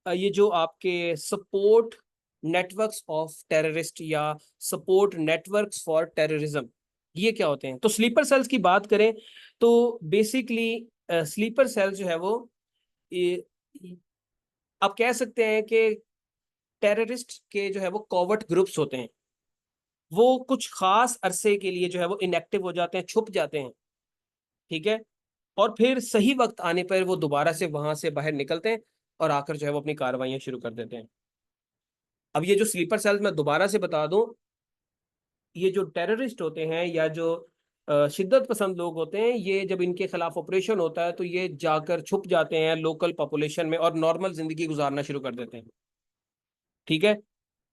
ये जो आपके सपोर्ट नेटवर्क्स ऑफ टेररिस्ट या सपोर्ट नेटवर्क्स फॉर टेररिज्म, ये क्या होते हैं। तो स्लीपर सेल्स की बात करें तो बेसिकली स्लीपर सेल जो है वो, ये- आप कह सकते हैं कि टेररिस्ट के जो है वो कॉवर्ट ग्रुप्स होते हैं, वो कुछ खास अरसे के लिए जो है वो इनएक्टिव हो जाते हैं, छुप जाते हैं, ठीक है, और फिर सही वक्त आने पर वो दोबारा से वहां से बाहर निकलते हैं, और आकर जो है वो अपनी कार्रवाइयां शुरू कर देते हैं। अब ये जो स्लीपर सेल्स, मैं दोबारा से बता दूं, ये जो टेररिस्ट होते हैं या जो शिद्दत पसंद लोग होते हैं, ये जब इनके खिलाफ ऑपरेशन होता है तो ये जाकर छुप जाते हैं लोकल पॉपुलेशन में, और नॉर्मल जिंदगी गुजारना शुरू कर देते हैं, ठीक है।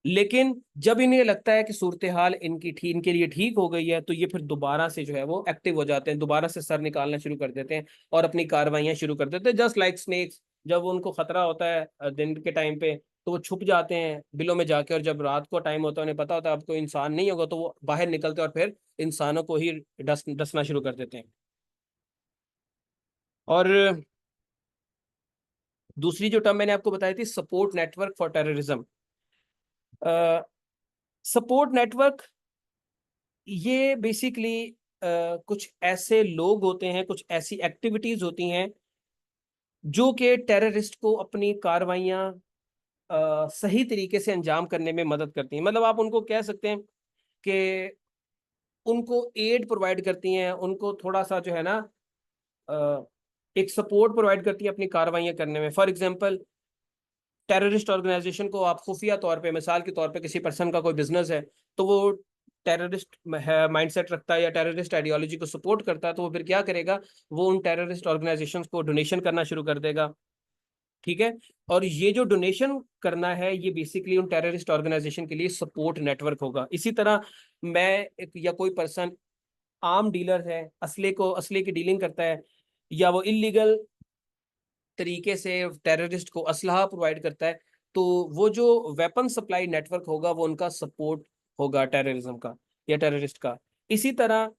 लेकिन जब इन्हें लगता है कि सूरत हाल इनके लिए ठीक हो गई है, तो ये फिर दोबारा से जो है वो एक्टिव हो जाते हैं, दोबारा से सर निकालना शुरू कर देते हैं, और अपनी कार्रवाइयां शुरू कर देते हैं, जस्ट लाइक स्नेक्स। जब उनको खतरा होता है दिन के टाइम पे, तो वो छुप जाते हैं बिलों में जाके, और जब रात को टाइम होता है, उन्हें पता होता है अब कोई इंसान नहीं होगा, तो वो बाहर निकलते हैं और फिर इंसानों को ही डसना शुरू कर देते हैं। और दूसरी जो टर्म मैंने आपको बताई थी, support network for terrorism. Support network ये बेसिकली कुछ ऐसे लोग होते हैं, कुछ ऐसी एक्टिविटीज होती हैं जो कि टेररिस्ट को अपनी कार्रवाइयां सही तरीके से अंजाम करने में मदद करती हैं। मतलब आप उनको कह सकते हैं कि उनको एड प्रोवाइड करती हैं, उनको थोड़ा सा जो है ना अ, एक सपोर्ट प्रोवाइड करती है अपनी कार्रवाइयां करने में। फॉर एग्जांपल, टेररिस्ट ऑर्गेनाइजेशन को आप खुफिया तौर पे, मिसाल के तौर पे किसी पर्सन का कोई बिजनेस है, तो वो टेररिस्ट माइंडसेट रखता है या टेररिस्ट आइडियोलॉजी को सपोर्ट करता है, तो वो फिर क्या करेगा, वो उन टेररिस्ट ऑर्गेनाइजेशंस को डोनेशन करना शुरू कर देगा, ठीक है। और ये जो डोनेशन करना है, ये बेसिकली उन टेररिस्ट ऑर्गेनाइजेशन के लिए सपोर्ट नेटवर्क होगा। इसी तरह मैं या कोई पर्सन आर्म डीलर है, असले की डीलिंग करता है, या वो इलीगल तरीके से टेररिस्ट को असलहा प्रोवाइड करता है, तो वो जो वेपन सप्लाई नेटवर्क होगा वो उनका सपोर्ट होगा टेररिज्म का या टेररिस्ट का। इसी तरह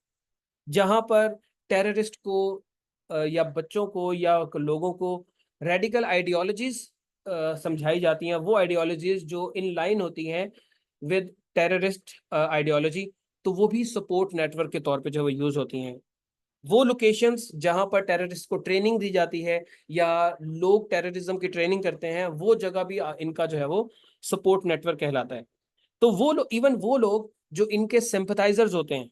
जहां पर टेररिस्ट को या बच्चों को या लोगों को रेडिकल आइडियोलॉजीज समझाई जाती हैं, वो आइडियोलॉजीज जो इन लाइन होती हैं विद टेररिस्ट आइडियोलॉजी, तो वो भी सपोर्ट नेटवर्क के तौर पे जो है वो यूज होती हैं। वो लोकेशंस जहां पर टेररिस्ट को ट्रेनिंग दी जाती है या लोग टेररिज्म की ट्रेनिंग करते हैं, वो जगह भी इनका जो है वो सपोर्ट नेटवर्क कहलाता है। तो वो लोग, इवन वो लोग जो इनके सिंपथाइजर्स होते हैं,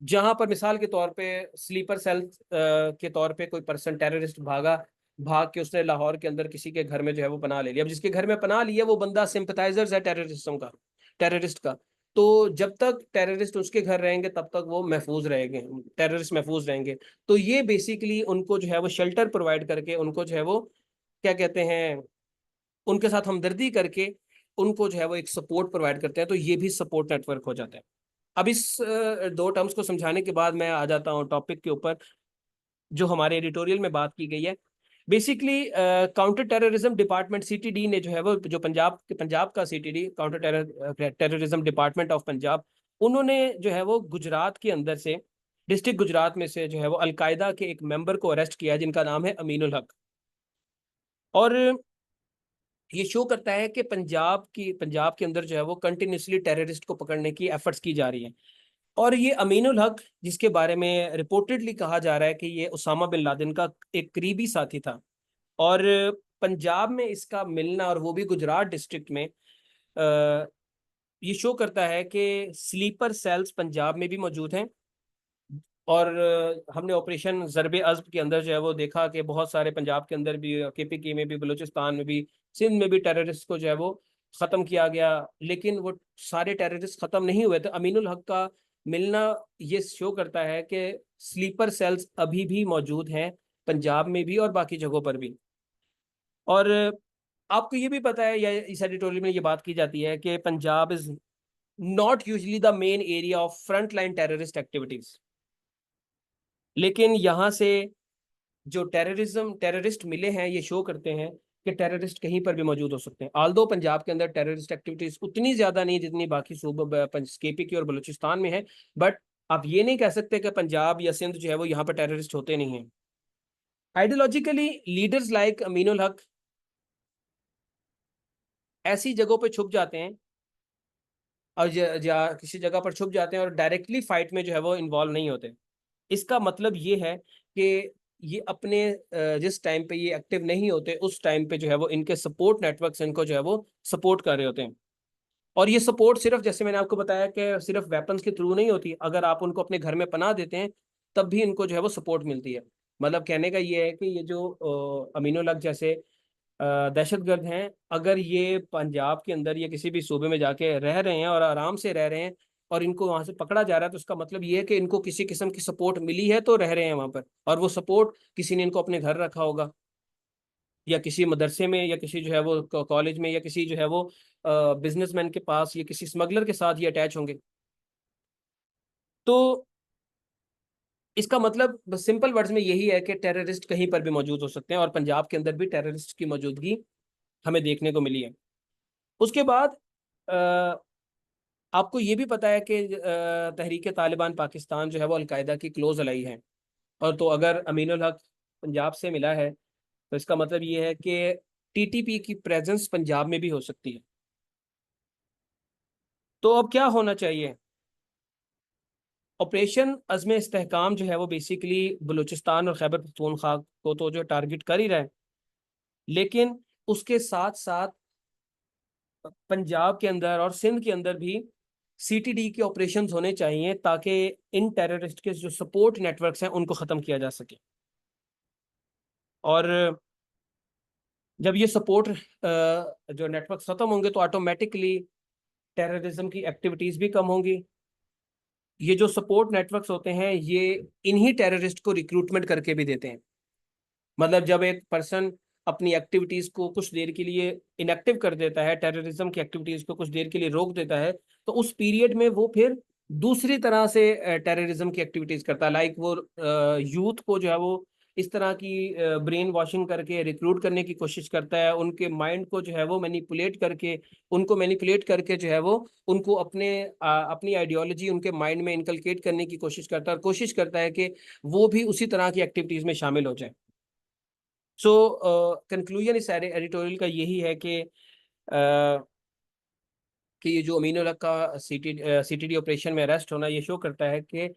जहां पर मिसाल के तौर पे स्लीपर सेल के तौर पे कोई पर्सन टेररिस्ट भाग के उसने लाहौर के अंदर किसी के घर में जो है वो पनाह ले लिया। अब जिसके घर में पनाह लिया वो बंदा सिंपथाइजर्स है टेररिज्म का, टेररिस्ट का, तो जब तक टेररिस्ट उसके घर रहेंगे तब तक वो महफूज रहेंगे, टेररिस्ट महफूज रहेंगे। तो ये बेसिकली उनको जो है वो शेल्टर प्रोवाइड करके, उनको जो है वो क्या कहते हैं, उनके साथ हमदर्दी करके उनको जो है वो एक सपोर्ट प्रोवाइड करते हैं, तो ये भी सपोर्ट नेटवर्क हो जाता है। अब इस दो टर्म्स को समझाने के बाद मैं आ जाता हूँ टॉपिक के ऊपर, जो हमारे एडिटोरियल में बात की गई है। Basically counter terrorism department CTD ने जो है वो, जो पंजाब का CTD, counter terrorism department of Punjab, उन्होंने जो है वो गुजरात के अंदर से, डिस्ट्रिक्ट गुजरात में से जो है वो अलकायदा के एक मेंबर को अरेस्ट किया है जिनका नाम है अमीनुल हक। और ये शो करता है कि पंजाब के अंदर जो है वो कंटिन्यूसली टेररिस्ट को पकड़ने की एफर्ट्स की जा रही हैं। और ये अमीनुल हक, जिसके बारे में रिपोर्टेडली कहा जा रहा है कि ये उसामा बिन लादेन का एक करीबी साथी था, और पंजाब में इसका मिलना, और वो भी गुजरात डिस्ट्रिक्ट में, ये शो करता है कि स्लीपर सेल्स पंजाब में भी मौजूद हैं। और हमने ऑपरेशन ज़रबे अज़्ब के अंदर जो है वो देखा कि बहुत सारे पंजाब के अंदर भी, केपीके में भी, बलूचिस्तान में भी, सिंध में भी टेररिस्ट को जो है वो ख़त्म किया गया। लेकिन वो सारे टेररिस्ट ख़त्म नहीं हुए थे। अमीनुल हक का मिलना ये शो करता है कि स्लीपर सेल्स अभी भी मौजूद हैं पंजाब में भी और बाकी जगहों पर भी। और आपको ये भी पता है, या इस एडिटोरियल में ये बात की जाती है कि Punjab is not usually the main area of front line terrorist activities. लेकिन यहाँ से जो टेररिस्ट मिले हैं, ये शो करते हैं कि टेररिस्ट कहीं पर भी मौजूद हो सकते हैं। आल्दो पंजाब के अंदर टेररिस्ट एक्टिविटीज उतनी ज्यादा नहीं जितनी बाकी सूबे केपीके और बलूचिस्तान में है, बट आप ये नहीं कह सकते कि पंजाब या सिंध जो है वो यहाँ पर टेररिस्ट होते नहीं हैं। आइडियोलॉजिकली लीडर्स लाइक अमीनुल हक ऐसी जगहों पे छुप जाते हैं, और किसी जगह पर छुप जाते हैं और डायरेक्टली फाइट में जो है वो इन्वॉल्व नहीं होते। इसका मतलब ये है कि ये अपने जिस टाइम पे ये एक्टिव नहीं होते, उस टाइम पे जो है वो इनके सपोर्ट नेटवर्क्स इनको जो है वो सपोर्ट कर रहे होते हैं। और ये सपोर्ट सिर्फ, जैसे मैंने आपको बताया कि सिर्फ वेपन्स के थ्रू नहीं होती। अगर आप उनको अपने घर में पनाह देते हैं, तब भी इनको जो है वो सपोर्ट मिलती है। मतलब कहने का ये है कि ये जो अमीनुल हक जैसे दहशतगर्द हैं, अगर ये पंजाब के अंदर या किसी भी सूबे में जाके रह रहे हैं और आराम से रह रहे हैं, और इनको वहां से पकड़ा जा रहा है, तो उसका मतलब ये है कि इनको किसी किस्म की सपोर्ट मिली है तो रह रहे हैं वहां पर। और वो सपोर्ट किसी ने इनको अपने घर रखा होगा, या किसी मदरसे में, या किसी जो है वो कॉलेज में, या किसी जो है वो बिजनेसमैन के पास, या किसी स्मगलर के साथ ये अटैच होंगे। तो इसका मतलब सिंपल वर्ड्स में यही है कि टेररिस्ट कहीं पर भी मौजूद हो सकते हैं, और पंजाब के अंदर भी टेररिस्ट की मौजूदगी हमें देखने को मिली है। उसके बाद आपको ये भी पता है कि तहरीक तालिबान पाकिस्तान जो है वो अलकायदा की क्लोज अलाई है। और तो अगर अमीनुल हक पंजाब से मिला है, तो इसका मतलब ये है कि टीटीपी की प्रेजेंस पंजाब में भी हो सकती है। तो अब क्या होना चाहिए? ऑपरेशन अज़्म इस्तेहकाम जो है वो बेसिकली बलूचिस्तान और खैबर पख्तूनख्वा को तो जो टारगेट कर ही रहा है, लेकिन उसके साथ साथ पंजाब के अंदर और सिंध के अंदर भी सीटीडी के ऑपरेशंस होने चाहिए, ताकि इन टेररिस्ट के जो सपोर्ट नेटवर्क्स हैं उनको ख़त्म किया जा सके। और जब ये सपोर्ट जो नेटवर्क ख़त्म होंगे, तो ऑटोमेटिकली टेररिज्म की एक्टिविटीज़ भी कम होंगी। ये जो सपोर्ट नेटवर्क्स होते हैं, ये इन्हीं टेररिस्ट को रिक्रूटमेंट करके भी देते हैं। मतलब जब एक पर्सन अपनी एक्टिविटीज को कुछ देर के लिए इनएक्टिव कर देता है, टेररिज्म की एक्टिविटीज को कुछ देर के लिए रोक देता है, तो उस पीरियड में वो फिर दूसरी तरह से टेररिज्म की एक्टिविटीज करता है। लाइक वो यूथ को जो है वो इस तरह की ब्रेन वॉशिंग करके रिक्रूट करने की कोशिश करता है, उनके माइंड को जो है वो मैनिपुलेट करके जो है वो उनको अपनी आइडियोलॉजी उनके माइंड में इनकलकेट करने की कोशिश करता है, और कोशिश करता है कि वो भी उसी तरह की एक्टिविटीज में शामिल हो जाए। सो कंक्लूजन इस एडिटोरियल का यही है कि ये जो अमीनुल हक का सीटीडी ऑपरेशन में अरेस्ट होना, ये शो करता है कि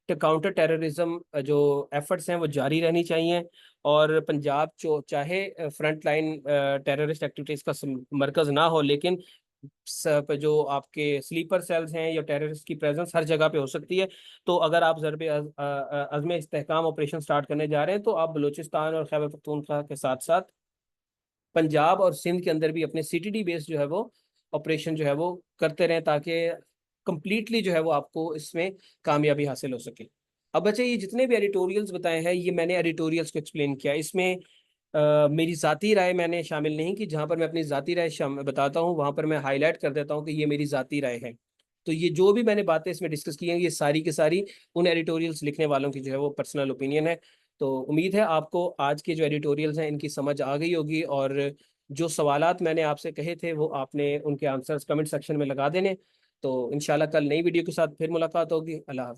काउंटर टेररिज्म जो एफर्ट्स हैं वो जारी रहनी चाहिए। और पंजाब चाहे फ्रंट लाइन टेररिस्ट एक्टिविटीज का मरकज ना हो, लेकिन जो आपके स्लीपर सेल्स हैं या टेररिस्ट की प्रेजेंस हर जगह पे हो सकती है। तो अगर आप ज़रबे अज़्म इस्तेहकाम ऑपरेशन स्टार्ट करने जा रहे हैं, तो आप बलूचिस्तान और खैबर पख्तूनख्वा के साथ साथ पंजाब और सिंध के अंदर भी अपने सीटीडी बेस जो है वो ऑपरेशन जो है वो करते रहें, ताकि कंप्लीटली जो है वो आपको इसमें कामयाबी हासिल हो सके। अब बच्चे, ये जितने भी एडिटोरियल्स बताए हैं, ये मैंने एडिटोरियल्स को एक्सप्लेन किया। इसमें मेरी ज़ाती राय मैंने शामिल नहीं की। जहाँ पर मैं अपनी ज़ाती राय बताता हूँ, वहाँ पर मैं हाईलाइट कर देता हूँ कि ये मेरी ज़ाती राय है। तो ये जो भी मैंने बातें इसमें डिस्कस की हैं, ये सारी की सारी उन एडिटोरियल्स लिखने वालों की जो है वो पर्सनल ओपिनियन है। तो उम्मीद है आपको आज के जो एडिटोरियल्स हैं इनकी समझ आ गई होगी, और जो सवालात मैंने आपसे कहे थे वो आपने उनके आंसर्स कमेंट सेक्शन में लगा देने। तो इंशाल्लाह कल नई वीडियो के साथ फिर मुलाकात होगी। अल्लाह हाफ़िज़।